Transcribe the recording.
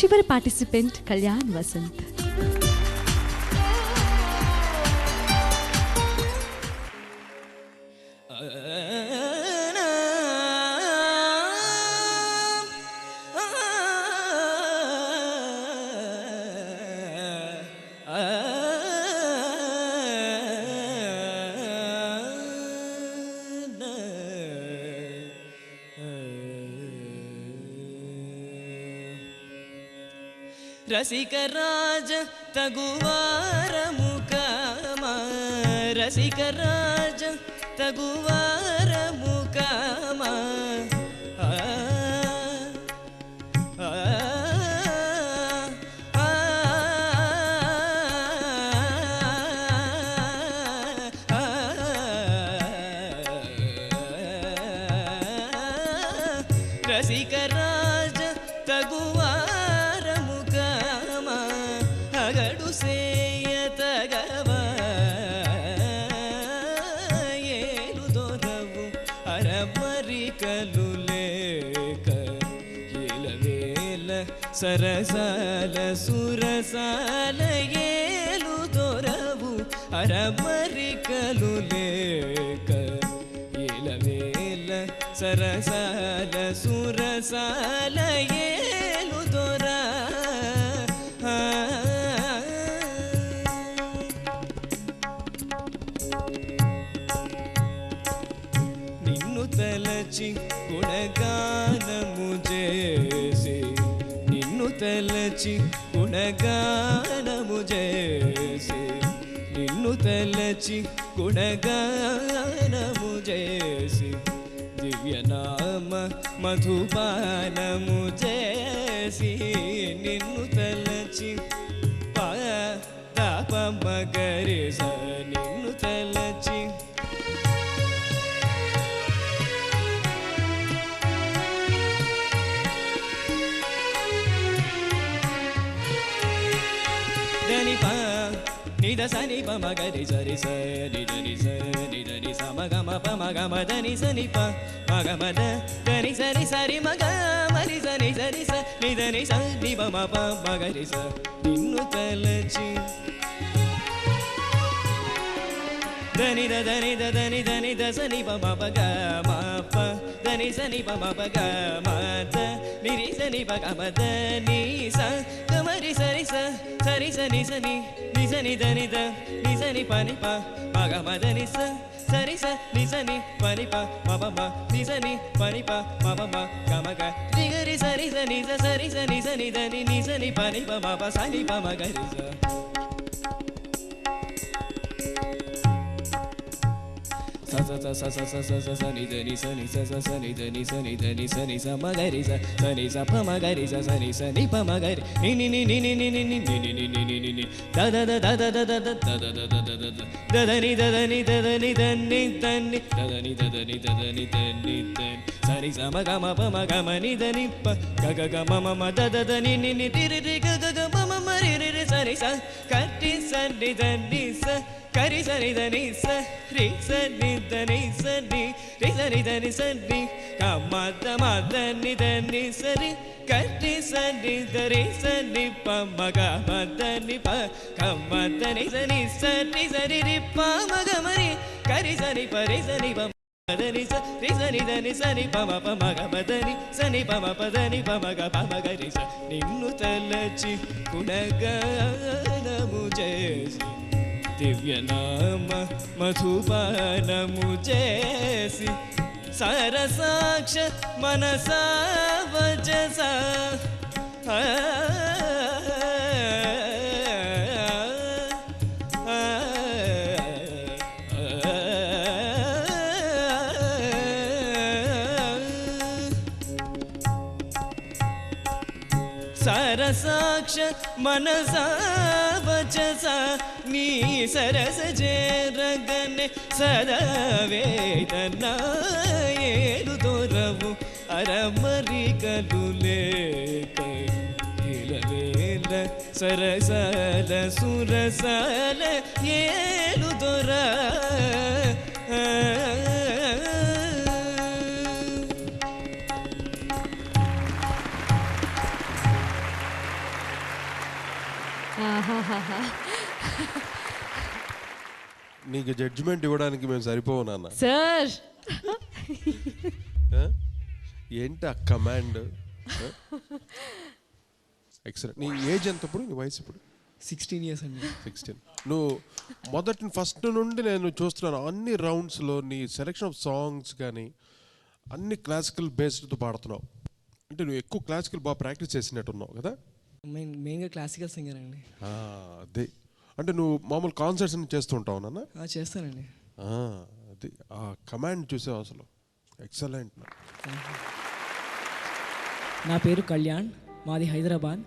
చివరి పార్టిసిపెంట్ కళ్యాణ్ వసంత్. రసికరాజ తగువారము కామ, రసికరాజ తగువారము కామ. రసికరాజ తగువారము కామ, అగడు సేయతగవ ఏలు దొరవు అరమరికలు లేక ఇలవేల సరసాల సురసాల ఏలు దొరవు అరమరికలు లేక ఇలవేల సరసాల సురసాల ఏలు దొరా. నిన్ను తలచి గుణగానము చేసి, నిన్ను తలచి గుణగానము చేసి, నిన్ను తలచి గుణగానము చేసి, దివ్యనామ మధుపానము చేసి, నిన్ను తలచి పాపమగరిస, నిన్ను తలచి దని పా నిద సని పమ గరి సరి స నిదని స నిదని స మగ మ ప మగ మ దని సని ప మగ మ ద దని సరి సరి మగ మరి సని సరి స నిదని స ని ప మ ప మగరి స. నిన్ను తలచి దని ద దని ద దని దని ద సని ప మ ప గ మ ప దని సని ప మ ప గ మ ద నిరి సని ప గ మ ద ని స గమరి సరి స సరి స ని స ని ని స ని ద ని ద ని స ని ప ని ప మ గ మ ద ని స సరి స ని స ని ప ని ప మ ప మ ని స ని ప ని ప మ ప మ గ మ గ రి గ రి సరి స ని స సరి స ని స ని ద ని ని స ని ప ని ప మ ప స ని ప మ గ రి స. స స స స స స స స ని ద ని స ని స స స ని ద ని స ని ద ని స ని స మ గ రి స స ని స ప మ గ రి స స ని స ని ప మ గ రి ని ని ని ని ని ని ని ని ని ని ని ని ని ని the the the the the the the the the the the the the the the the ని ద ద ని ద ద ని ద ని ద ని ద ద ని ద ద ని ద ద ని ద ని ద స ని స మ గ మ ప మ గ మ ని ద ని ప గ గ గ మ మ మ ద ద ద ని ని ని టి రి రి గ గ గ మ మ మ రి రి రి స ని స క టి స ని ద ని స కరి స ని ద ని స రి స ని ద ని స ని రి స ని ద ని స ని క మ ద మ ద ని ద ని స రి క టి స ని ద రి స ని ప మ గ మ ద ని ప క మ ద ని స ని స ని స రి రి ప మ గ మ రి కరి స ని ప రి స ని ప ద ని స రి స ని ద ని స ని ప మ ప మ గ మ ద ని స ని ప మ ప ద ని ప మ గ ప మ గ రి స. నిన్ను తలచి గుణగానము చేసి, దివ్యనామ మధుపానము చేసి, సరసాక్ష మనసా వజస సరసాక్ష మనసా వచస నీ సరస చేరగనే సదా వేదన ఏలు దొరవు అరమరికలు లేక ఇలవేల సరసాల సురసాల ఏలు దొర. ఆహాహాహా. నీకు జడ్జిమెంట్ ఇవ్వడానికి మేము సరిపోవు నాన్న. సార్ ఆ? ఏంటి ఆ కమాండ్? ఎక్సలెంట్. నీ ఏజ్ ఎంత ఇప్పుడు? నీ వయసు ఇప్పుడు? 16 years అండి. 16. నువ్వు ఫస్ట్ నుండి నేను చూస్తున్నాను అన్ని రౌండ్స్లో నీ సెలెక్షన్ ఆఫ్ సాంగ్స్ కానీ అన్ని క్లాసికల్ బేస్డ్తో పాడుతున్నావు. అంటే నువ్వు ఎక్కువ క్లాసికల్ బాగా ప్రాక్టీస్ చేసినట్టున్నావు కదా? మెయిన్గా క్లాసికల్ సింగర్ అండి. అదే అంటే నువ్వు మామూలు కాన్సర్ట్స్ అన్ని చేస్తూ ఉంటావు నాన్న? చేస్తానండి. అది ఆ కమాండ్ చూసావు అసలు ఎక్సలెంట్. నా పేరు కళ్యాణ్, మాది హైదరాబాద్.